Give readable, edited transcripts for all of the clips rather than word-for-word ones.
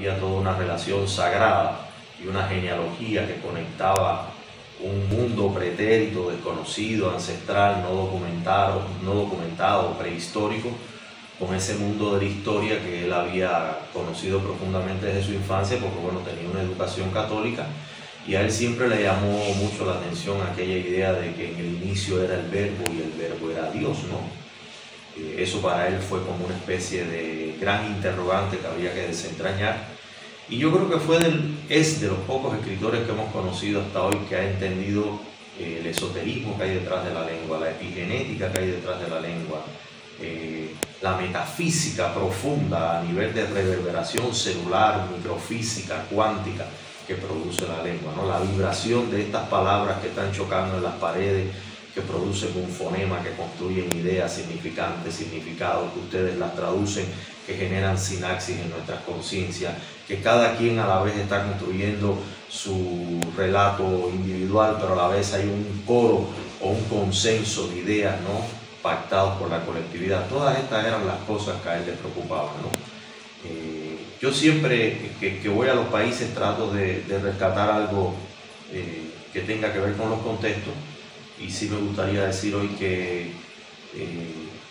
había toda una relación sagrada y una genealogía que conectaba un mundo pretérito, desconocido, ancestral, no documentado, prehistórico, con ese mundo de la historia que él había conocido profundamente desde su infancia, porque bueno, tenía una educación católica, y a él siempre le llamó mucho la atención aquella idea de que en el inicio era el verbo y el verbo era Dios, ¿no? Eso para él fue como una especie de gran interrogante que había que desentrañar. Y yo creo que es de los pocos escritores que hemos conocido hasta hoy que ha entendido el esoterismo que hay detrás de la lengua, la epigenética que hay detrás de la lengua, la metafísica profunda a nivel de reverberación celular, microfísica, cuántica que produce la lengua, ¿no? La vibración de estas palabras que están chocando en las paredes, que producen un fonema, que construyen ideas significantes, significados, que ustedes las traducen, que generan sinapsis en nuestras conciencias, que cada quien a la vez está construyendo su relato individual, pero a la vez hay un coro o un consenso de ideas, ¿no?, pactados por la colectividad. Todas estas eran las cosas que a él le preocupaban, ¿no? Yo siempre que voy a los países trato de rescatar algo que tenga que ver con los contextos. Y sí me gustaría decir hoy que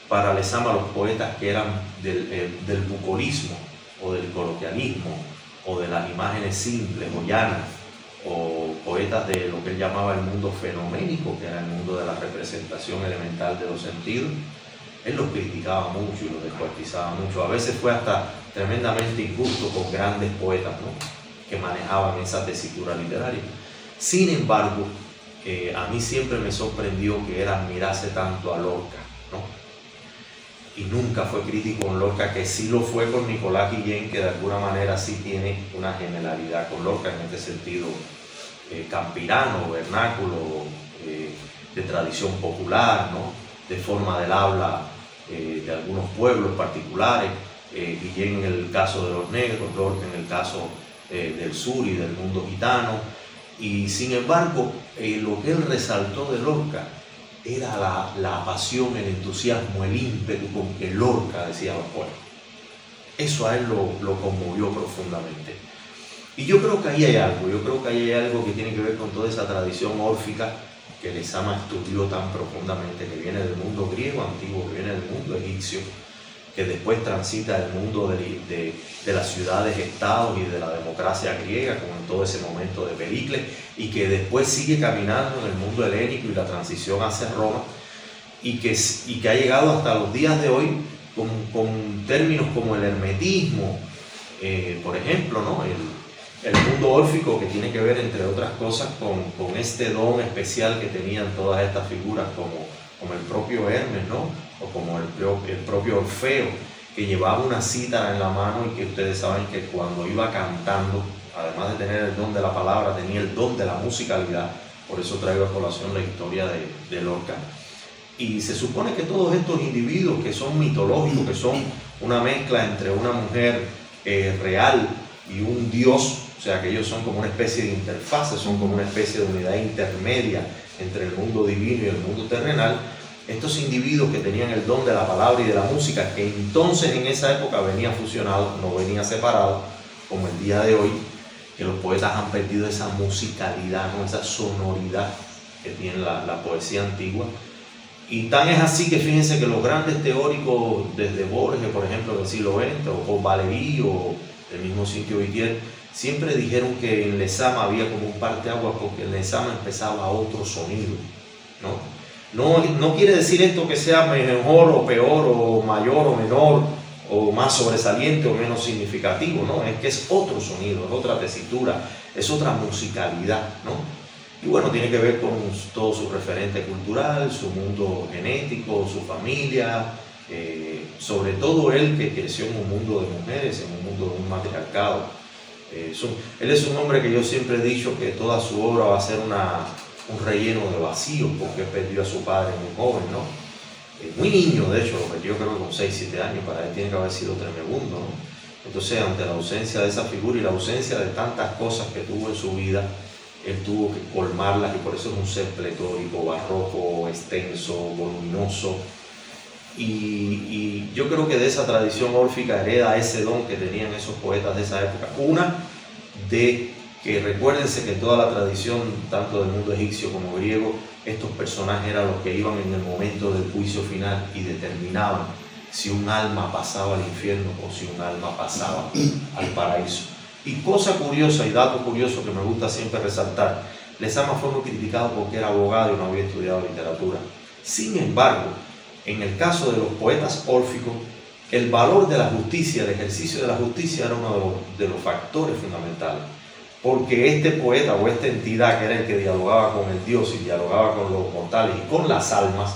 para Lezama los poetas que eran del bucolismo o del coloquialismo o de las imágenes simples o llanas, o poetas de lo que él llamaba el mundo fenoménico, que era el mundo de la representación elemental de los sentidos, él los criticaba mucho y los descuartizaba mucho. A veces fue hasta tremendamente injusto con grandes poetas, ¿no?, que manejaban esa tesitura literaria. Sin embargo, a mí siempre me sorprendió que él admirase tanto a Lorca, ¿no? Y nunca fue crítico con Lorca, que sí lo fue con Nicolás Guillén, que de alguna manera sí tiene una generalidad con Lorca en este sentido campirano, vernáculo, de tradición popular, ¿no?, de forma del habla de algunos pueblos particulares, Guillén en el caso de los negros, Lorca en el caso del sur y del mundo gitano. Y sin embargo, lo que él resaltó de Lorca era la pasión, el entusiasmo, el ímpetu con que Lorca decía los poemas. Eso a él lo conmovió profundamente. Y yo creo que ahí hay algo, que tiene que ver con toda esa tradición órfica que Lezama estudió tan profundamente, que viene del mundo griego antiguo, que viene del mundo egipcio, que después transita el mundo de las ciudades-estados y de la democracia griega, como en todo ese momento de Pericles, y que después sigue caminando en el mundo helénico y la transición hacia Roma, y que ha llegado hasta los días de hoy con términos como el hermetismo, por ejemplo, ¿no?, el mundo órfico, que tiene que ver, entre otras cosas, con este don especial que tenían todas estas figuras, como el propio Hermes, ¿no?, o como el propio Orfeo, que llevaba una cítara en la mano y que ustedes saben que cuando iba cantando, además de tener el don de la palabra, tenía el don de la musicalidad. Por eso traigo a colación la historia de Lorca. Y se supone que todos estos individuos que son mitológicos, que son una mezcla entre una mujer real y un dios, o sea que ellos son como una especie de interfase, son como una especie de unidad intermedia entre el mundo divino y el mundo terrenal. Estos individuos que tenían el don de la palabra y de la música, que entonces en esa época venía fusionado, no venía separado, como el día de hoy, que los poetas han perdido esa musicalidad, ¿no?, esa sonoridad que tiene la poesía antigua. Y tan es así que fíjense que los grandes teóricos, desde Borges, por ejemplo, del siglo XX, o Paul Valéry, o el mismo Cynthia Whittier, siempre dijeron que en Lezama había como un parteaguas, porque en Lezama empezaba otro sonido, ¿no? No quiere decir esto que sea mejor o peor, o mayor o menor, o más sobresaliente o menos significativo, ¿no? Es que es otro sonido, es otra tesitura, es otra musicalidad, ¿no? Y bueno, tiene que ver con todo su referente cultural, su mundo genético, su familia, sobre todo él, que creció en un mundo de mujeres, en un mundo de un matriarcado. Él es un hombre que yo siempre he dicho que toda su obra va a ser un relleno de vacíos, porque perdió a su padre muy joven, ¿no? Muy niño, de hecho, lo perdió creo que con 6, 7 años, para él tiene que haber sido tremebundo, ¿no? Entonces, ante la ausencia de esa figura y la ausencia de tantas cosas que tuvo en su vida, él tuvo que colmarlas, y por eso es un ser pletórico, barroco, extenso, voluminoso. y yo creo que de esa tradición órfica hereda ese don que tenían esos poetas de esa época. Una, de que recuérdense que en toda la tradición, tanto del mundo egipcio como griego, estos personajes eran los que iban en el momento del juicio final y determinaban si un alma pasaba al infierno o si un alma pasaba al paraíso. Y cosa curiosa y dato curioso que me gusta siempre resaltar, Lezama fue muy criticado porque era abogado y no había estudiado literatura. Sin embargo, en el caso de los poetas órficos, el valor de la justicia, el ejercicio de la justicia era uno de los factores fundamentales. Porque este poeta o esta entidad que era el que dialogaba con el Dios y dialogaba con los mortales y con las almas,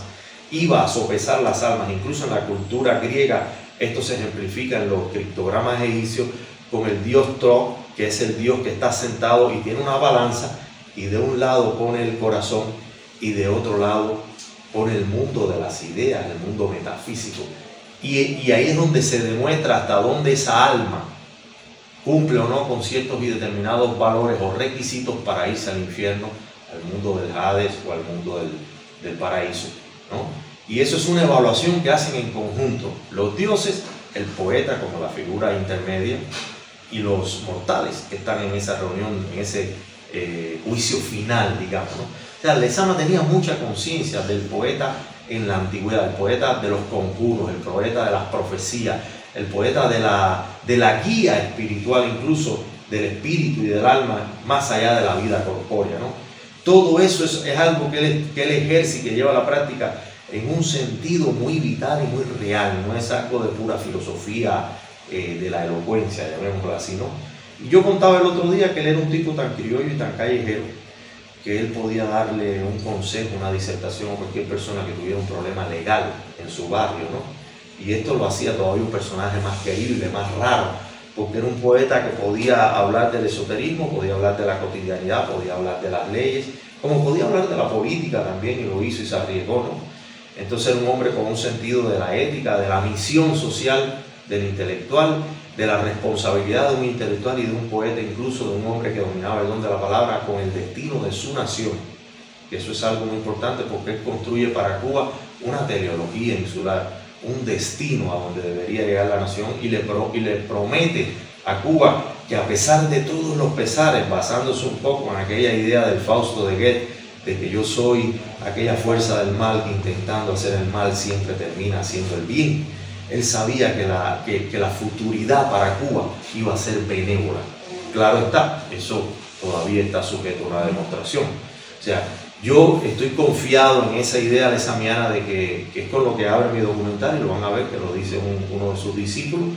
iba a sopesar las almas. Incluso en la cultura griega esto se ejemplifica en los criptogramas egipcios con el dios Tro, que es el dios que está sentado y tiene una balanza, y de un lado pone el corazón y de otro lado pone el mundo de las ideas, el mundo metafísico. Y ahí es donde se demuestra hasta dónde esa alma cumple o no con ciertos y determinados valores o requisitos para irse al infierno, al mundo del Hades o al mundo del paraíso, ¿no? Y eso es una evaluación que hacen en conjunto los dioses, el poeta como la figura intermedia y los mortales que están en esa reunión, en ese juicio final, digamos, ¿no? O sea, Lezama tenía mucha conciencia del poeta en la antigüedad, el poeta de los conjuros, el poeta de las profecías, el poeta de la guía espiritual, incluso del espíritu y del alma, más allá de la vida corpórea, ¿no? Todo eso es algo que él ejerce y que lleva a la práctica en un sentido muy vital y muy real, no es algo de pura filosofía de la elocuencia, llamémoslo así, ¿no? Y yo contaba el otro día que él era un tipo tan criollo y tan callejero que él podía darle un consejo, una disertación a cualquier persona que tuviera un problema legal en su barrio, ¿no? Y esto lo hacía todavía un personaje más querible, más raro, porque era un poeta que podía hablar del esoterismo, podía hablar de la cotidianidad, podía hablar de las leyes, como podía hablar de la política también, y lo hizo y se arriesgó, ¿no? Entonces era un hombre con un sentido de la ética, de la misión social del intelectual, de la responsabilidad de un intelectual y de un poeta, incluso de un hombre que dominaba el don de la palabra con el destino de su nación. Que eso es algo muy importante porque él construye para Cuba una teleología insular, un destino a donde debería llegar la nación, y le promete a Cuba que a pesar de todos los pesares, basándose un poco en aquella idea del Fausto de Goethe, de que yo soy aquella fuerza del mal que intentando hacer el mal siempre termina haciendo el bien, él sabía que la futuridad para Cuba iba a ser benévola. Claro está, eso todavía está sujeto a una demostración. O sea, yo estoy confiado en esa idea lezamiana de que es con lo que abre mi documental, y lo van a ver que lo dice uno de sus discípulos,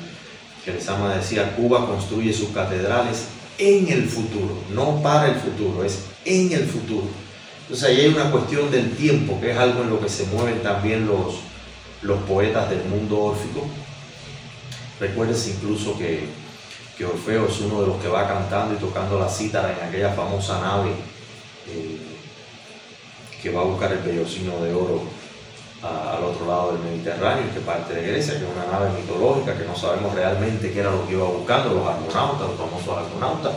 que Lezama decía: Cuba construye sus catedrales en el futuro, no para el futuro, es en el futuro. Entonces ahí hay una cuestión del tiempo, que es algo en lo que se mueven también los poetas del mundo órfico. Recuérdense incluso que Orfeo es uno de los que va cantando y tocando la cítara en aquella famosa nave que va a buscar el vellocino de oro al otro lado del Mediterráneo, que parte de Grecia, que es una nave mitológica que no sabemos realmente qué era lo que iba buscando, los argonautas, los famosos argonautas,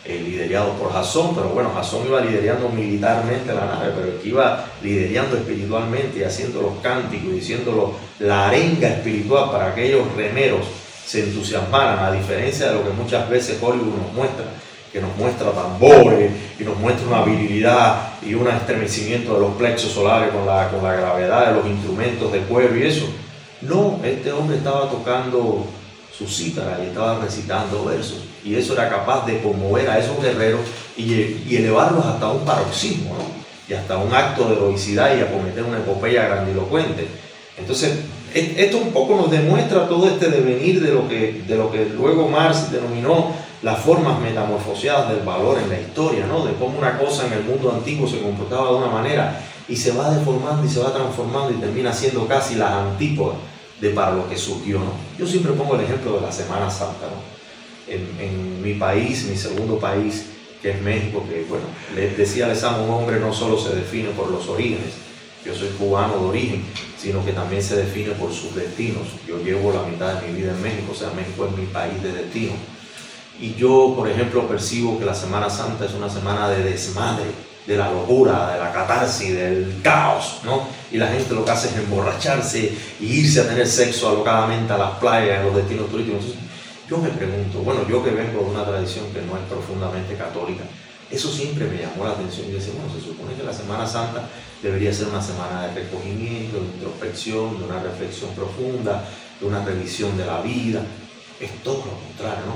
liderados por Jasón. Pero bueno, Jasón iba liderando militarmente la nave, pero el que iba liderando espiritualmente y haciendo los cánticos y diciendo la arenga espiritual para que aquellos remeros se entusiasmaran, a diferencia de lo que muchas veces Hollywood nos muestra, que nos muestra tambores y nos muestra una virilidad y un estremecimiento de los plexos solares con la gravedad de los instrumentos de cuero y eso. No, este hombre estaba tocando su cítara y estaba recitando versos, y eso era capaz de conmover a esos guerreros y elevarlos hasta un paroxismo, ¿no? Y hasta un acto de heroicidad y acometer una epopeya grandilocuente. Entonces, esto un poco nos demuestra todo este devenir de lo que luego Marx denominó las formas metamorfoseadas del valor en la historia, ¿no? De cómo una cosa en el mundo antiguo se comportaba de una manera y se va deformando y se va transformando y termina siendo casi las antípodas de para lo que surgió, ¿no? Yo siempre pongo el ejemplo de la Semana Santa, ¿no? En mi país, mi segundo país, que es México, que bueno, les decía Lezama, un hombre no solo se define por los orígenes, yo soy cubano de origen, sino que también se define por sus destinos. Yo llevo la mitad de mi vida en México, o sea, México es mi país de destino. Y yo, por ejemplo, percibo que la Semana Santa es una semana de desmadre, de la locura, de la catarsis, del caos, ¿no? Y la gente lo que hace es emborracharse y irse a tener sexo alocadamente a las playas, a los destinos turísticos. Entonces, yo me pregunto, bueno, yo que vengo de una tradición que no es profundamente católica, eso siempre me llamó la atención. Y decía, bueno, se supone que la Semana Santa debería ser una semana de recogimiento, de introspección, de una reflexión profunda, de una revisión de la vida. Es todo lo contrario, ¿no?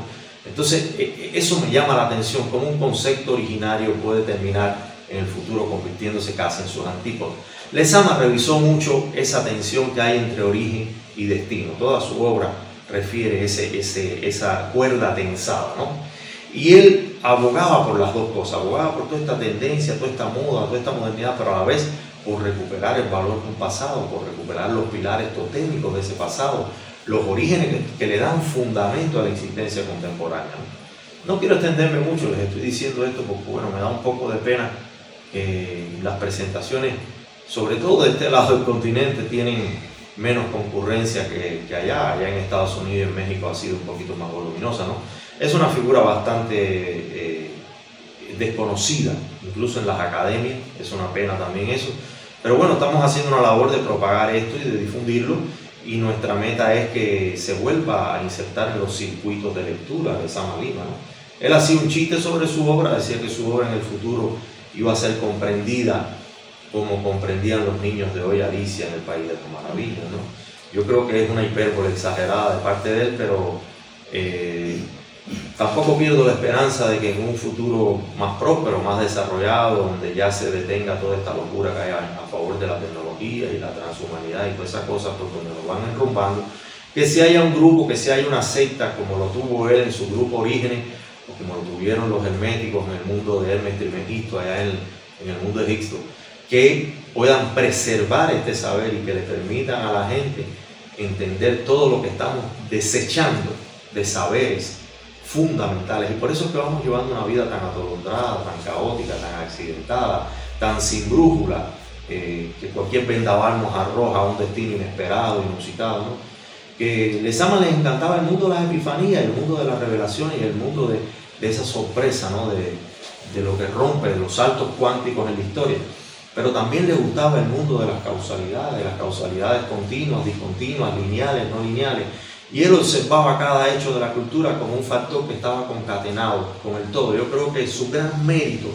Entonces, eso me llama la atención, cómo un concepto originario puede terminar en el futuro convirtiéndose casi en sus antípodas. Lezama revisó mucho esa tensión que hay entre origen y destino. Toda su obra refiere esa cuerda tensada, ¿no? Y él abogaba por las dos cosas, abogaba por toda esta tendencia, toda esta moda, toda esta modernidad, pero a la vez por recuperar el valor de un pasado, por recuperar los pilares totémicos de ese pasado, los orígenes que le dan fundamento a la existencia contemporánea. No quiero extenderme mucho, les estoy diciendo esto porque bueno, me da un poco de pena que las presentaciones, sobre todo de este lado del continente, tienen menos concurrencia que allá. Allá en Estados Unidos y en México ha sido un poquito más voluminosa, ¿no? Es una figura bastante desconocida, incluso en las academias, es una pena también eso. Pero bueno, estamos haciendo una labor de propagar esto y de difundirlo, y nuestra meta es que se vuelva a insertar en los circuitos de lectura de Lezama Lima, ¿no? Él hacía un chiste sobre su obra, decía que su obra en el futuro iba a ser comprendida como comprendían los niños de hoy Alicia en el País de las Maravillas, ¿no? Yo creo que es una hipérbole exagerada de parte de él, pero tampoco pierdo la esperanza de que en un futuro más próspero, más desarrollado, donde ya se detenga toda esta locura que hay a favor de la tecnología y la transhumanidad y todas esas cosas por donde nos van enrumbando, que si haya un grupo, que si haya una secta como lo tuvo él en su grupo Orígenes, o como lo tuvieron los herméticos en el mundo de Hermes Trismegisto, allá en el mundo egipcio, que puedan preservar este saber y que le permitan a la gente entender todo lo que estamos desechando de saberes fundamentales. Y por eso es que vamos llevando una vida tan atolondrada, tan caótica, tan accidentada, tan sin brújula, que cualquier vendaval nos arroja a un destino inesperado, inusitado, ¿no? Que Lezama les encantaba el mundo de las epifanías, el mundo de las revelaciones y el mundo de esa sorpresa, ¿no? de lo que rompe, de los saltos cuánticos en la historia. Pero también le gustaba el mundo de las causalidades continuas, discontinuas, lineales, no lineales. Y él observaba cada hecho de la cultura como un factor que estaba concatenado con el todo. Yo creo que su gran mérito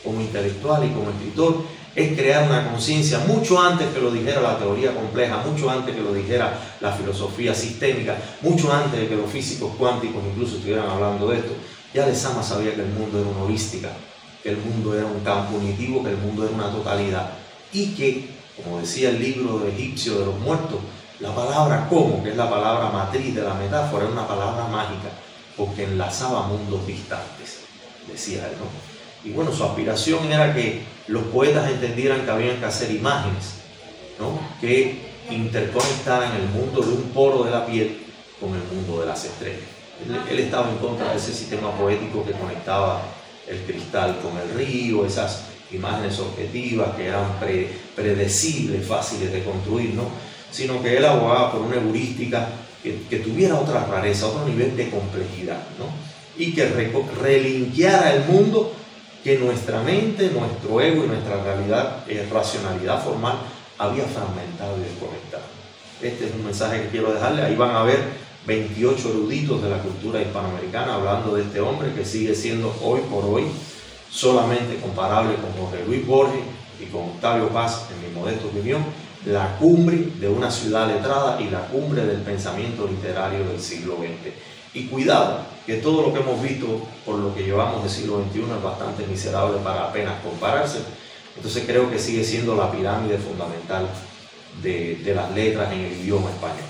como intelectual y como escritor es crear una conciencia mucho antes que lo dijera la teoría compleja, mucho antes que lo dijera la filosofía sistémica, mucho antes de que los físicos cuánticos incluso estuvieran hablando de esto. Ya Lezama sabía que el mundo era una holística, que el mundo era un campo unitivo, que el mundo era una totalidad, y que, como decía el libro egipcio de los muertos, la palabra como, que es la palabra matriz de la metáfora, era una palabra mágica, porque enlazaba mundos distantes, decía él, ¿no? Y bueno, su aspiración era que los poetas entendieran que habían que hacer imágenes, ¿no? Que interconectaran el mundo de un poro de la piel con el mundo de las estrellas. Él estaba en contra de ese sistema poético que conectaba el cristal con el río, esas imágenes objetivas que eran predecibles, fáciles de construir, ¿no? Sino que él abogaba por una heurística que tuviera otra rareza, otro nivel de complejidad, ¿no? Y que relinqueara el mundo que nuestra mente, nuestro ego y nuestra realidad, racionalidad formal, había fragmentado y desconectado. Este es un mensaje que quiero dejarle. Ahí van a ver 28 eruditos de la cultura hispanoamericana hablando de este hombre que sigue siendo hoy por hoy solamente comparable con Jorge Luis Borges y con Octavio Paz, en mi modesta opinión, la cumbre de una ciudad letrada y la cumbre del pensamiento literario del siglo XX. Y cuidado, que todo lo que hemos visto por lo que llevamos del siglo XXI es bastante miserable para apenas compararse. Entonces creo que sigue siendo la pirámide fundamental de las letras en el idioma español.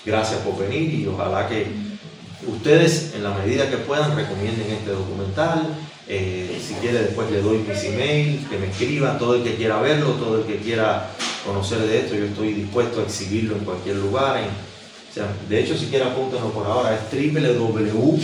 Gracias por venir y ojalá que ustedes, en la medida que puedan, recomienden este documental. Si quiere, después le doy mis emails, que me escriban, todo el que quiera verlo, todo el que quiera conocer de esto, yo estoy dispuesto a exhibirlo en cualquier lugar. De hecho, si quiere, apúntenlo por ahora, es www